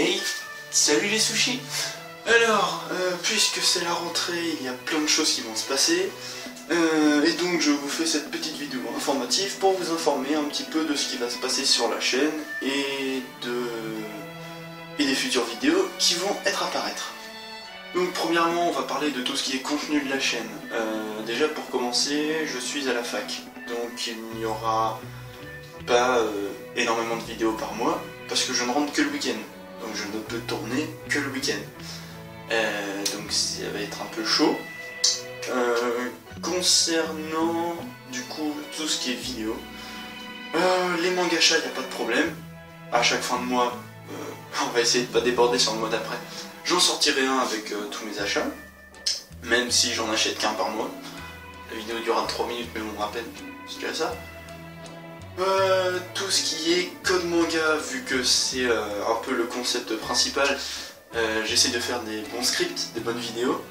Hey, salut les sushis. Alors, puisque c'est la rentrée, il y a plein de choses qui vont se passer, et donc je vous fais cette petite vidéo informative pour vous informer un petit peu de ce qui va se passer sur la chaîne et des futures vidéos qui vont apparaître. Donc premièrement, on va parler de tout ce qui est contenu de la chaîne. Déjà pour commencer, je suis à la fac, donc il n'y aura pas énormément de vidéos par mois, parce que je ne rentre que le week-end. Donc je ne peux tourner que le week-end. Donc ça va être un peu chaud. Concernant du coup tout ce qui est vidéo, les mangas, il n'y a pas de problème. À chaque fin de mois, on va essayer de ne pas déborder sur le mois d'après. J'en sortirai un avec tous mes achats, même si j'en achète qu'un par mois. La vidéo durera 3 minutes, mais bon, à peine, c'est déjà ça. Tout ce qui est code manga, vu que c'est un peu le concept principal, j'essaie de faire des bons scripts, des bonnes vidéos.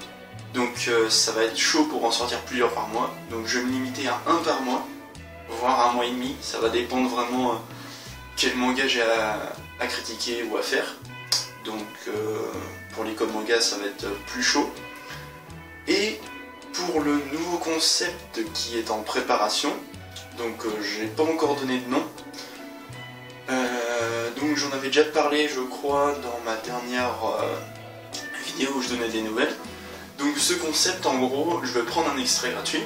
Donc ça va être chaud pour en sortir plusieurs par mois. Donc je vais me limiter à un par mois, voire un mois et demi. Ça va dépendre vraiment quel manga j'ai à critiquer ou à faire. Donc pour les codes manga, ça va être plus chaud. Et pour le nouveau concept qui est en préparation, donc j'ai pas encore donné de nom. Donc j'en avais déjà parlé, je crois, dans ma dernière vidéo où je donnais des nouvelles. Donc ce concept, en gros, je vais prendre un extrait gratuit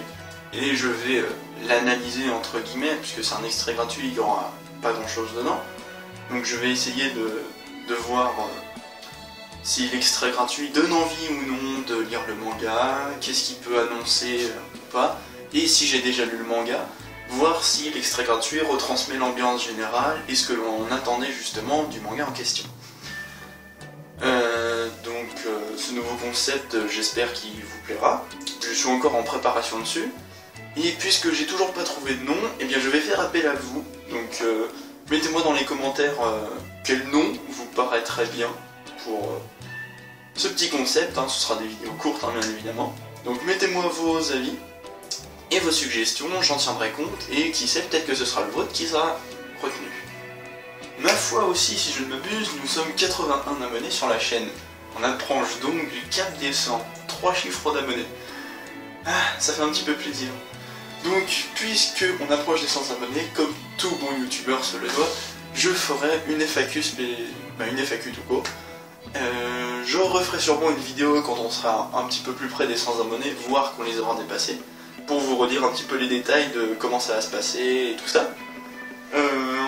et je vais l'analyser entre guillemets, puisque c'est un extrait gratuit, il n'y aura pas grand chose dedans. Donc je vais essayer de voir si l'extrait gratuit donne envie ou non de lire le manga, qu'est-ce qu'il peut annoncer ou pas, et si j'ai déjà lu le manga, voir si l'extrait gratuit retransmet l'ambiance générale et ce que l'on attendait justement du manga en question. Donc ce nouveau concept, j'espère qu'il vous plaira. Je suis encore en préparation dessus. Et puisque j'ai toujours pas trouvé de nom, eh bien je vais faire appel à vous. Donc mettez-moi dans les commentaires quel nom vous paraîtrait bien pour ce petit concept. Ce sera des vidéos courtes, bien évidemment. Donc mettez-moi vos avis et vos suggestions, j'en tiendrai compte, et qui sait, peut-être que ce sera le vôtre qui sera retenu. Ma foi aussi, si je ne m'abuse, nous sommes 81 abonnés sur la chaîne. On approche donc du cap des 100, 3 chiffres d'abonnés. Ça fait un petit peu plaisir. Donc, puisque on approche des 100 abonnés, comme tout bon youtubeur se le doit, je ferai une FAQ, une FAQ tout court. Je referai sûrement une vidéo quand on sera un petit peu plus près des 100 abonnés, voire qu'on les aura dépassés, pour vous redire un petit peu les détails de comment ça va se passer et tout ça.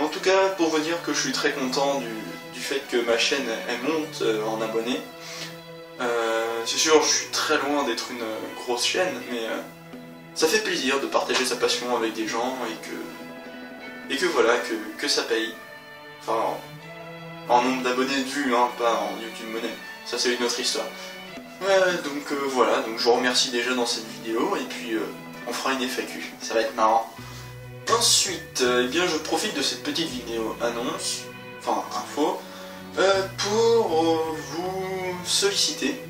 En tout cas, pour vous dire que je suis très content du fait que ma chaîne elle monte en abonnés. C'est sûr, je suis très loin d'être une grosse chaîne, mais ça fait plaisir de partager sa passion avec des gens et que voilà, que ça paye. Enfin, en nombre d'abonnés de vues, pas en YouTube Money. Ça, c'est une autre histoire. Donc voilà, donc je vous remercie déjà dans cette vidéo, et puis on fera une FAQ, ça va être marrant. Ensuite, eh bien, je profite de cette petite vidéo annonce, enfin info, pour vous solliciter,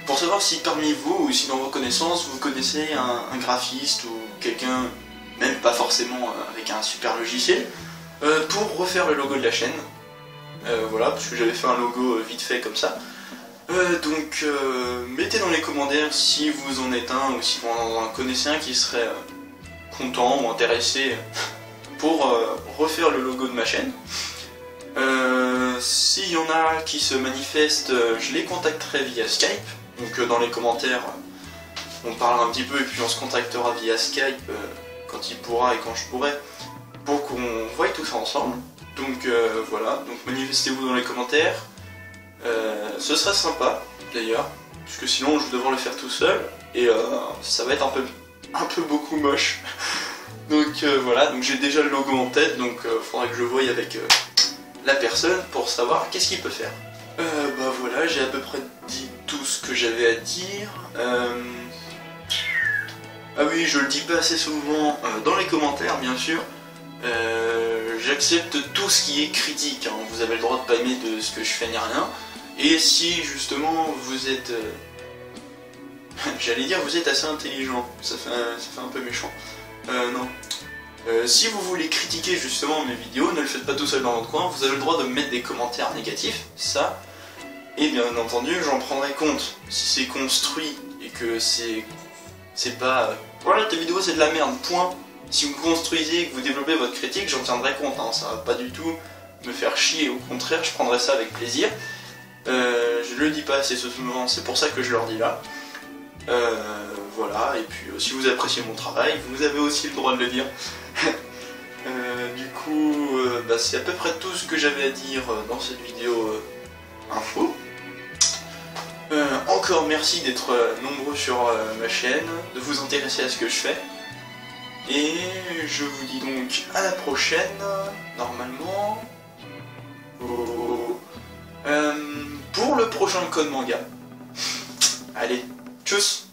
pour savoir si parmi vous, ou si dans vos connaissances, vous connaissez un graphiste ou quelqu'un, même pas forcément avec un super logiciel, pour refaire le logo de la chaîne. Voilà, parce que j'avais fait un logo vite fait comme ça. Donc mettez dans les commentaires si vous en êtes un ou si vous en connaissez un qui serait content ou intéressé pour refaire le logo de ma chaîne. S'il y en a qui se manifestent, je les contacterai via Skype. Donc dans les commentaires, on parle un petit peu et puis on se contactera via Skype quand il pourra et quand je pourrai, pour qu'on voie tout ça ensemble. Donc voilà, donc manifestez-vous dans les commentaires. Ce serait sympa d'ailleurs, puisque sinon je vais devoir le faire tout seul et ça va être un peu beaucoup moche. Donc voilà, donc j'ai déjà le logo en tête, donc faudra que je voie avec la personne pour savoir qu'est-ce qu'il peut faire. Bah voilà, j'ai à peu près dit tout ce que j'avais à dire. Ah oui, je le dis pas assez souvent dans les commentaires, bien sûr. J'accepte tout ce qui est critique, vous avez le droit de pas aimer de ce que je fais ni rien. Et si justement vous êtes... j'allais dire vous êtes assez intelligent, ça fait un peu méchant. Non. Si vous voulez critiquer justement mes vidéos, ne le faites pas tout seul dans votre coin, vous avez le droit de me mettre des commentaires négatifs, ça. Et bien entendu, j'en prendrai compte. Si c'est construit et que c'est pas... voilà, ta vidéo c'est de la merde, point. Si vous construisez et que vous développez votre critique, j'en tiendrai compte, hein. Ça va pas du tout me faire chier, au contraire, je prendrai ça avec plaisir. Je le dis pas assez souvent, c'est pour ça que je leur dis là. Voilà, et puis si vous appréciez mon travail, vous avez aussi le droit de le dire. Du coup, bah, c'est à peu près tout ce que j'avais à dire dans cette vidéo info. Encore merci d'être nombreux sur ma chaîne, de vous intéresser à ce que je fais. Et je vous dis donc à la prochaine, normalement, pour le prochain code manga. Allez, tchuss!